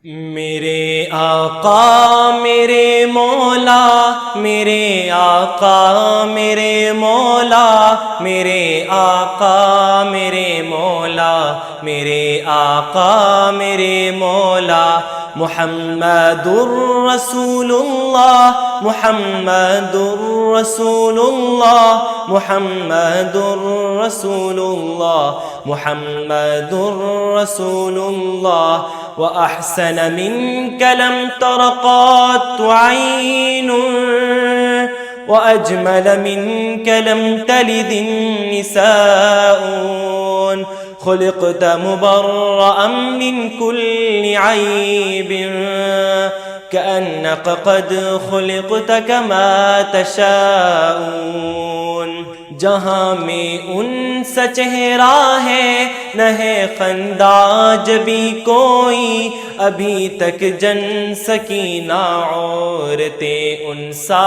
میرے آقا میرے مولا، میرے آقا میرے مولا، میرے آقا میرے مولا، میرے آقا میرے مولا، محمد رسول اللہ، محمد رسول اللہ، محمد رسول اللہ، محمد رسول اللہ، وأحسن منك لم تر قط عين، وأجمل منك لم تلد النساء، خلقت مبرأ من كل عيب، كأنك قد خلقت كما تشاء۔ جہاں میں ان سا چہرہ ہے نہ ہے خندہ جبھی کوئی، ابھی تک جن سکینہ عورتیں ان سا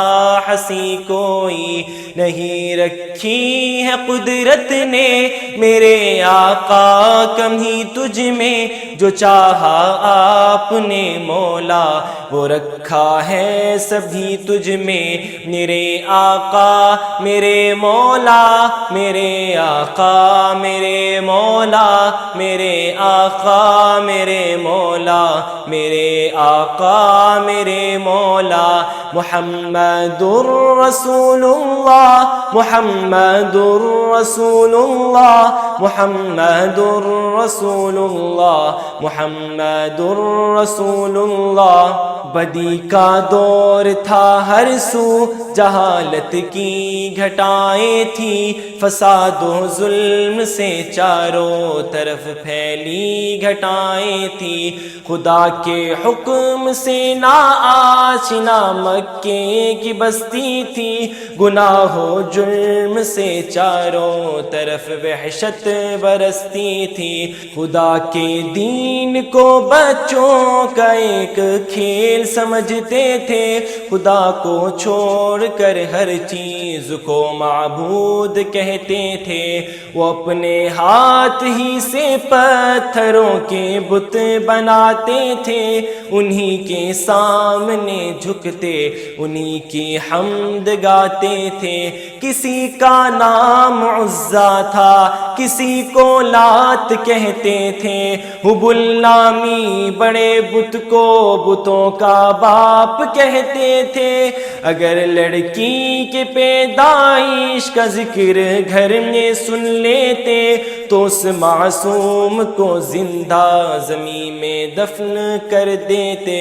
ہنسی کوئی نہیں رکھی ہے قدرت نے میرے آقا کمی تجھ میں، جو چاہا آپ نے مولا وہ رکھا ہے سبھی تجھ میں، میرے آقا میرے مولا، میرے آقا میرے مولا، میرے آقا میرے مولا، میرے آقا میرے مولا، محمد رسول اللہ، محمد رسول اللہ، محمد رسول اللہ، محمد رسول اللہ۔ بدی کا دور تھا ہر سو، جہالت کی گھٹائیں تھی، فساد و ظلم سے چاروں طرف پھیلی گھٹائیں تھی، خدا کے حکم سے نا آشنا مکے کی بستی تھی، گناہ و جرم سے چاروں طرف وحشت برستی تھی، خدا کے دین کو بچوں کا ایک کھیل سمجھتے تھے، خدا کو چھوڑ کر ہر چیز کو معبود کہتے تھے، وہ اپنے ہاتھ ہی سے پتھروں کے بت بناتے تھے، انہی کے سامنے جھکتے انہی کی حمد گاتے تھے، کسی کا نام عزا تھا کسی کو لات کہتے تھے، حبل نامی بڑے بت کو بتوں کا باپ کہتے تھے، اگر لڑکی کے پیدائش کا ذکر گھر میں سن لیتے تو اس معصوم کو زندہ زمین میں دفن کر دیتے،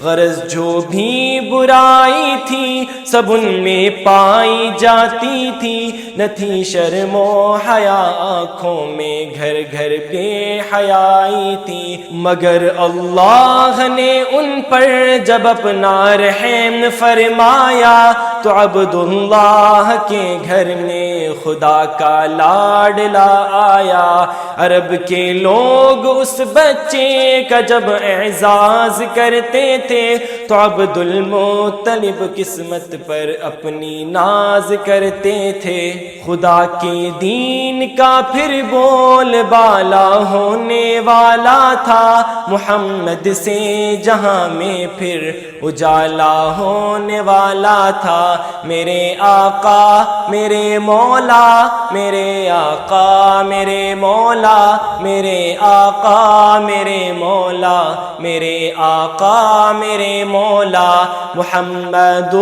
غرض جو بھی برائی تھی سب ان میں پائی جاتی تھی، نہ تھی شرم و حیا آنکھوں میں گھر گھر بے حیائی تھی، مگر اللہ نے ان پر جب اپنا رحم فرمایا تو عبداللہ کے گھر میں خدا کا لاڈلا آیا، عرب کے لوگ اس بچے کا جب اعزاز کرتے تھے تو عبد المطلب قسمت پر اپنی ناز کرتے تھے، خدا کے دین کا پھر بول بالا ہونے والا تھا، محمد سے جہاں میں پھر اجالا ہونے والا تھا، میرے آقا میرے مولا، میرے آقا میرے مولا، میرے آقا میرے مولا، میرے آقا میرے مولا، محمد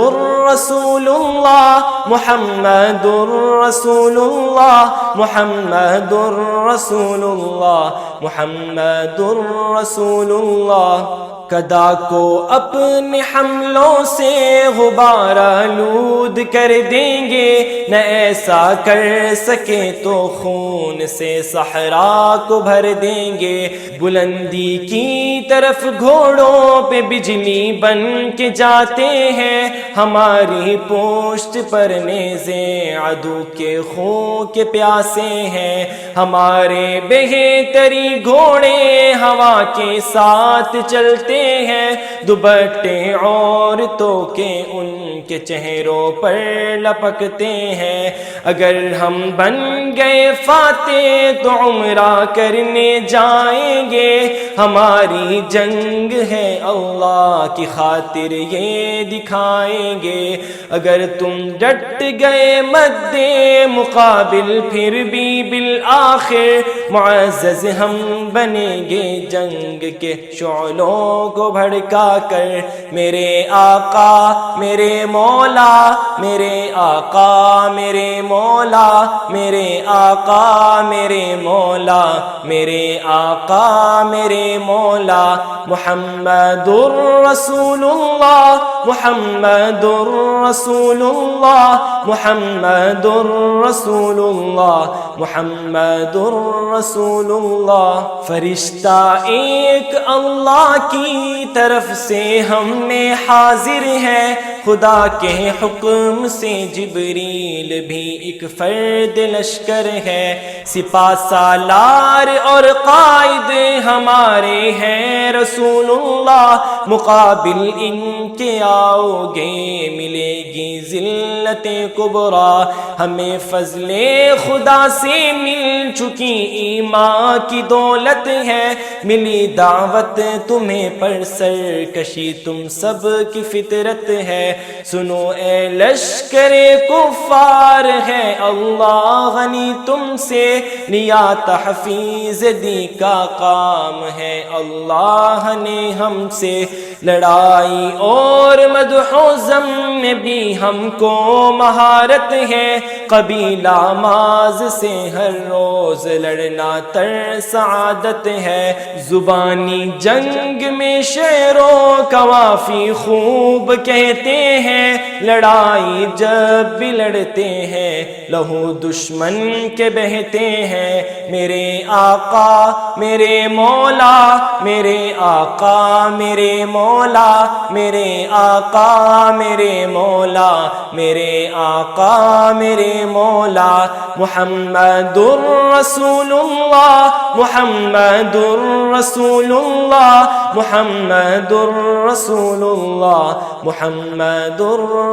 رسول اللہ، محمد رسول اللہ، محمد رسول اللہ، محمد رسول اللہ۔ گدا کو اپنے حملوں سے غبار آلود کر دیں گے، نہ ایسا کر سکے تو خون سے صحرا کو بھر دیں گے، بلندی کی طرف گھوڑوں پہ بجلی بن کے جاتے ہیں، ہماری پوشت پر نیزے عدو کے خون کے پیاسے ہیں، ہمارے بہتری گھوڑے ہوا کے ساتھ چلتے ہیں دوپٹے عورتوں کے ان کے چہروں پر لپکتے ہیں اگر ہم بن گئے فاتح تو عمرہ کرنے جائیں گے ہماری جنگ ہے اللہ کی خاطر یہ دکھائیں گے اگر تم ڈٹ گئے مد مقابل پھر بھی بالآخر معزز ہم بنیں گے جنگ کے شعلوں کو بھڑکا کر میرے آقا میرے مولا میرے آقا میرے مولا میرے آقا میرے مولا میرے آقا میرے مولا محمد رسول اللہ محمد رسول اللہ محمد رسول اللہ محمد رسول اللہ فرشتہ ایک اللہ کی طرف سے ہم میں حاضر ہے خدا کے حکم سے جبریل بھی ایک فرد لشکر ہے سپاہ سالار اور قائد ہمارے ہیں رسول اللہ مقابل ان کے آؤ گے ملے گی ذلت کبریٰ ہمیں فضل خدا سے مل چکی ایمان کی دولت ہے ملی دعوت تمہیں پر سرکشی تم سب کی فطرت ہے سنو اے لشکر کفار ہے اللہ غنی تم سے لیا تحفیظ دی کا کام ہے اللہ نے ہم سے لڑائی اور مدح و ذم میں بھی ہم کو مہارت ہے قبیلہ ماز سے ہر روز لڑنا تر سعادت ہے زبانی جنگ میں شعر و قوافی خوب کہتے ہیں لڑائی جب بھی لڑتے ہیں لہو دشمن کے بہتے ہیں میرے آقا میرے مولا میرے آقا میرے مولا میرے آقا میرے مولا میرے آقا میرے مولا محمد رسول اللہ محمد رسول اللہ محمد رسول اللہ محمد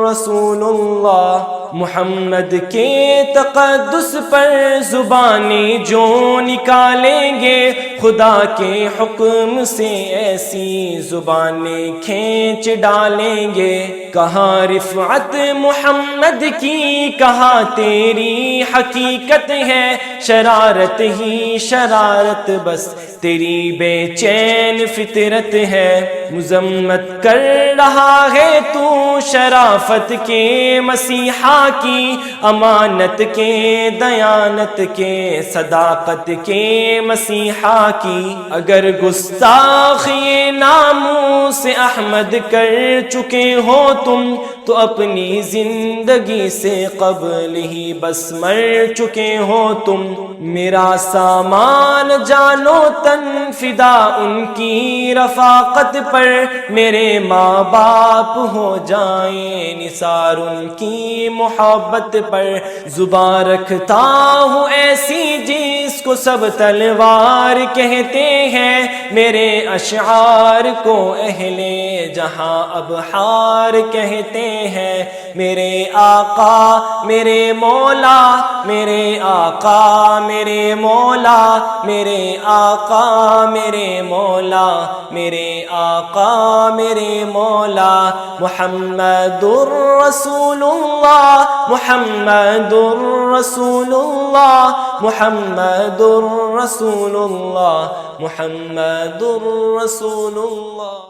رسول اللہ محمد کے تقدس پر زبانی جو نکالیں گے خدا کے حکم سے ایسی زبانیں کھینچ ڈالیں گے کہاں رفعت محمد کی کہاں تیری حقیقت ہے شرارت ہی شرارت بس تیری بے چین فطرت ہے مذمت کر رہا ہے تو شرافت کے مسیحا کی امانت کے دیانت کے صداقت کے مسیحا کی اگر گستاخی ناموس احمد کر چکے ہو تم تو اپنی زندگی سے قبل ہی بس مر چکے ہو تم میرا سامان جانو تن فدا ان کی رفاقت پر میرے ماں باپ ہو جائیں نثار ان کی محبت پر زبان رکھتا ہوں ایسی جس کو سب تلوار کہتے ہیں میرے اشعار کو اہل جہاں ابحار کہتے ہیں میرے آقا میرے مولا میرے آقا میرے مولا میرے آقا میرے مولا میرے آقا میرے مولا محمد رسول اللہ محمد رسول اللہ محمد رسول اللہ محمد رسول اللہ